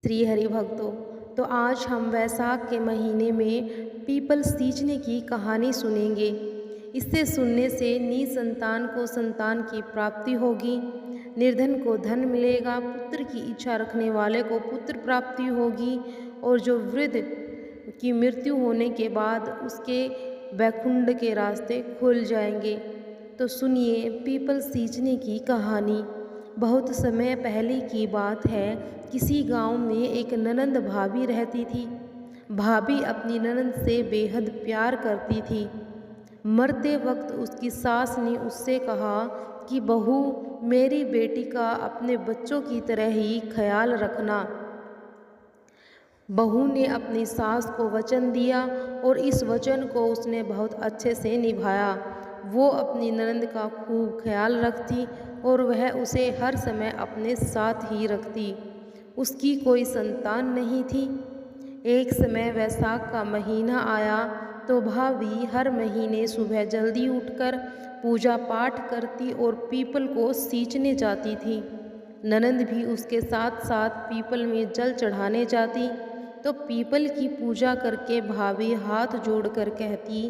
श्री हरि भक्तों, तो आज हम वैशाख के महीने में पीपल सींचने की कहानी सुनेंगे। इसे सुनने से निसंतान को संतान की प्राप्ति होगी, निर्धन को धन मिलेगा, पुत्र की इच्छा रखने वाले को पुत्र प्राप्ति होगी और जो वृद्ध की मृत्यु होने के बाद उसके वैकुंठ के रास्ते खुल जाएंगे। तो सुनिए पीपल सींचने की कहानी। बहुत समय पहले की बात है। किसी गांव में एक ननंद भाभी रहती थी। भाभी अपनी ननंद से बेहद प्यार करती थी। मरते वक्त उसकी सास ने उससे कहा कि बहू, मेरी बेटी का अपने बच्चों की तरह ही ख्याल रखना। बहू ने अपनी सास को वचन दिया और इस वचन को उसने बहुत अच्छे से निभाया। वो अपनी ननंद का खूब ख्याल रखती और वह उसे हर समय अपने साथ ही रखती। उसकी कोई संतान नहीं थी। एक समय वैशाख का महीना आया तो भाभी हर महीने सुबह जल्दी उठकर पूजा पाठ करती और पीपल को सींचने जाती थी। ननंद भी उसके साथ साथ पीपल में जल चढ़ाने जाती। तो पीपल की पूजा करके भाभी हाथ जोड़कर कहती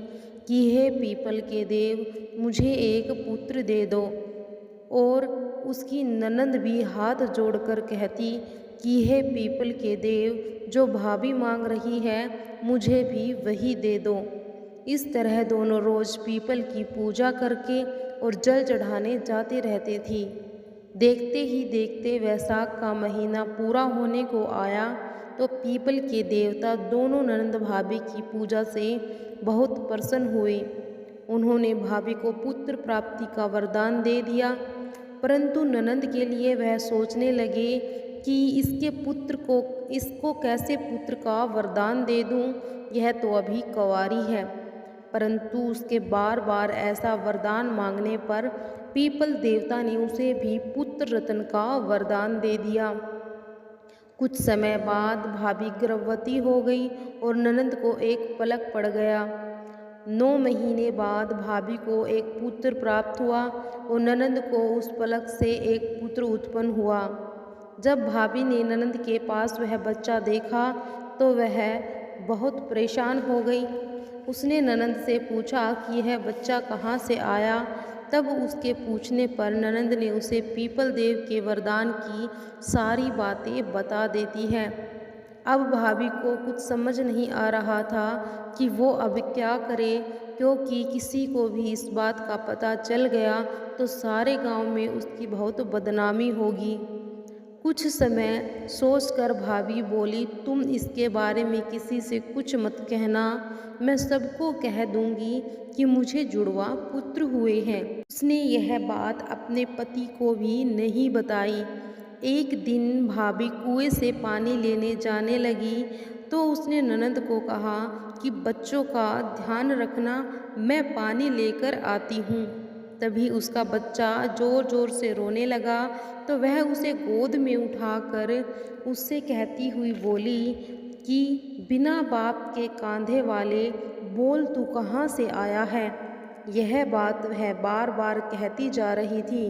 कि हे पीपल के देव, मुझे एक पुत्र दे दो। और उसकी ननंद भी हाथ जोड़कर कहती कि हे पीपल के देव, जो भाभी मांग रही है मुझे भी वही दे दो। इस तरह दोनों रोज पीपल की पूजा करके और जल चढ़ाने जाते रहते थे। देखते ही देखते वैशाख का महीना पूरा होने को आया तो पीपल के देवता दोनों ननंद भाभी की पूजा से बहुत प्रसन्न हुए। उन्होंने भाभी को पुत्र प्राप्ति का वरदान दे दिया। परंतु ननंद के लिए वह सोचने लगे कि इसको कैसे पुत्र का वरदान दे दूं, यह तो अभी कंवारी है। परंतु उसके बार बार ऐसा वरदान मांगने पर पीपल देवता ने उसे भी पुत्र रत्न का वरदान दे दिया। कुछ समय बाद भाभी गर्भवती हो गई और ननंद को एक पलक पड़ गया। 9 महीने बाद भाभी को एक पुत्र प्राप्त हुआ और ननंद को उस पलक से एक पुत्र उत्पन्न हुआ। जब भाभी ने ननंद के पास वह बच्चा देखा तो वह बहुत परेशान हो गई। उसने ननंद से पूछा कि यह बच्चा कहाँ से आया। तब उसके पूछने पर ननंद ने उसे पीपल देव के वरदान की सारी बातें बता देती है। अब भाभी को कुछ समझ नहीं आ रहा था कि वो अब क्या करे, क्योंकि किसी को भी इस बात का पता चल गया तो सारे गांव में उसकी बहुत बदनामी होगी। कुछ समय सोचकर भाभी बोली, तुम इसके बारे में किसी से कुछ मत कहना, मैं सबको कह दूंगी कि मुझे जुड़वा पुत्र हुए हैं। उसने यह बात अपने पति को भी नहीं बताई। एक दिन भाभी कुएं से पानी लेने जाने लगी तो उसने ननंद को कहा कि बच्चों का ध्यान रखना, मैं पानी लेकर आती हूँ। तभी उसका बच्चा जोर जोर से रोने लगा तो वह उसे गोद में उठाकर उससे कहती हुई बोली कि बिना बाप के कांधे वाले, बोल तू कहाँ से आया है। यह बात वह बार बार कहती जा रही थी।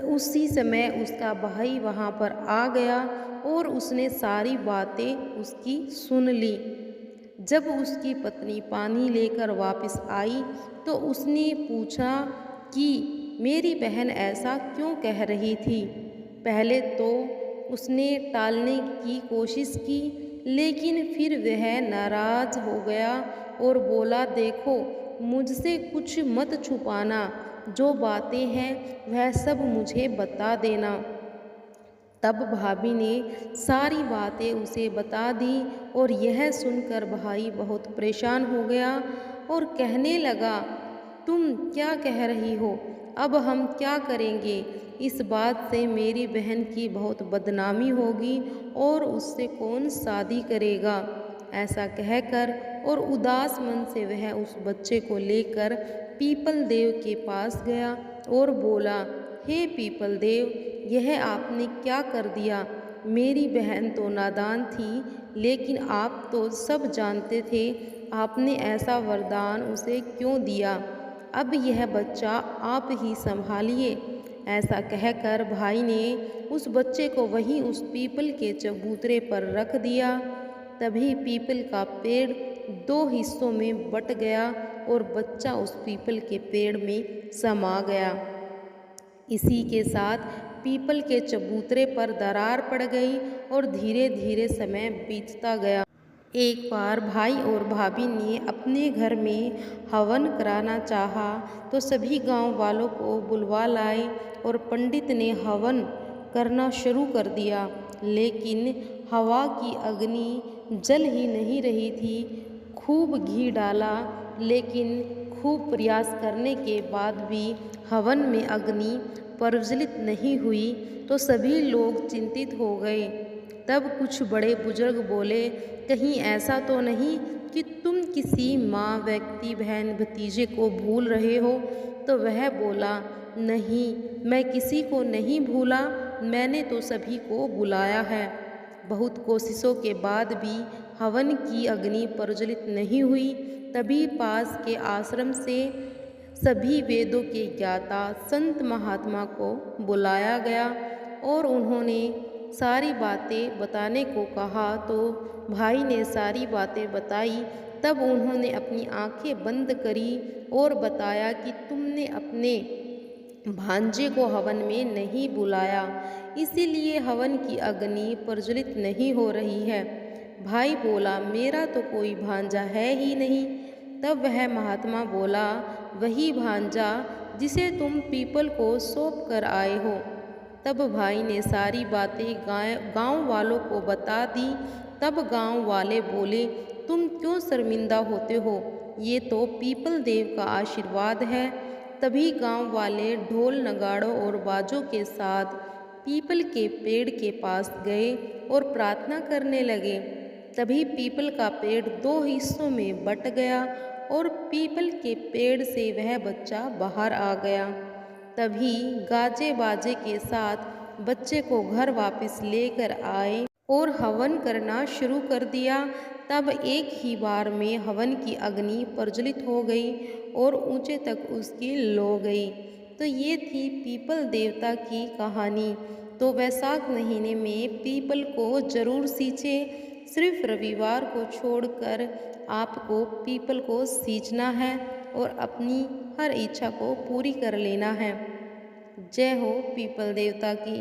उसी समय उसका भाई वहाँ पर आ गया और उसने सारी बातें उसकी सुन ली। जब उसकी पत्नी पानी लेकर वापस आई तो उसने पूछा कि मेरी बहन ऐसा क्यों कह रही थी। पहले तो उसने टालने की कोशिश की, लेकिन फिर वह नाराज हो गया और बोला, देखो मुझसे कुछ मत छुपाना, जो बातें हैं वह सब मुझे बता देना। तब भाभी ने सारी बातें उसे बता दी और यह सुनकर भाई बहुत परेशान हो गया और कहने लगा, तुम क्या कह रही हो, अब हम क्या करेंगे। इस बात से मेरी बहन की बहुत बदनामी होगी और उससे कौन शादी करेगा। ऐसा कहकर और उदास मन से वह उस बच्चे को लेकर पीपल देव के पास गया और बोला, हे पीपल देव, यह आपने क्या कर दिया। मेरी बहन तो नादान थी, लेकिन आप तो सब जानते थे, आपने ऐसा वरदान उसे क्यों दिया। अब यह बच्चा आप ही संभालिए। ऐसा कहकर भाई ने उस बच्चे को वहीं उस पीपल के चबूतरे पर रख दिया। तभी पीपल का पेड़ दो हिस्सों में बट गया और बच्चा उस पीपल के पेड़ में समा गया। इसी के साथ पीपल के चबूतरे पर दरार पड़ गई और धीरे धीरे समय बीतता गया। एक बार भाई और भाभी ने अपने घर में हवन कराना चाहा तो सभी गांव वालों को बुलवा लाए और पंडित ने हवन करना शुरू कर दिया, लेकिन हवा की अग्नि जल ही नहीं रही थी। खूब घी डाला, लेकिन खूब प्रयास करने के बाद भी हवन में अग्नि प्रज्वलित नहीं हुई तो सभी लोग चिंतित हो गए। तब कुछ बड़े बुजुर्ग बोले, कहीं ऐसा तो नहीं कि तुम किसी माँ, व्यक्ति, बहन, भतीजे को भूल रहे हो? तो वह बोला, नहीं, मैं किसी को नहीं भूला, मैंने तो सभी को बुलाया है। बहुत कोशिशों के बाद भी हवन की अग्नि प्रज्वलित नहीं हुई। तभी पास के आश्रम से सभी वेदों के ज्ञाता संत महात्मा को बुलाया गया और उन्होंने सारी बातें बताने को कहा। तो भाई ने सारी बातें बताई। तब उन्होंने अपनी आंखें बंद करी और बताया कि तुमने अपने भांजे को हवन में नहीं बुलाया, इसीलिए हवन की अग्नि प्रज्वलित नहीं हो रही है। भाई बोला, मेरा तो कोई भांजा है ही नहीं। तब वह महात्मा बोला, वही भांजा जिसे तुम पीपल को सौंप कर आए हो। तब भाई ने सारी बातें गांव वालों को बता दी। तब गांव वाले बोले, तुम क्यों शर्मिंदा होते हो, ये तो पीपल देव का आशीर्वाद है। तभी गांव वाले ढोल, नगाड़ों और बाजों के साथ पीपल के पेड़ के पास गए और प्रार्थना करने लगे। तभी पीपल का पेड़ दो हिस्सों में बट गया और पीपल के पेड़ से वह बच्चा बाहर आ गया। तभी गाजे बाजे के साथ बच्चे को घर वापस लेकर आए और हवन करना शुरू कर दिया। तब एक ही बार में हवन की अग्नि प्रज्वलित हो गई और ऊंचे तक उसकी लो गई। तो ये थी पीपल देवता की कहानी। तो वैशाख महीने में पीपल को जरूर सींचे। सिर्फ रविवार को छोड़कर आपको पीपल को सींचना है और अपनी हर इच्छा को पूरी कर लेना है। जय हो पीपल देवता की।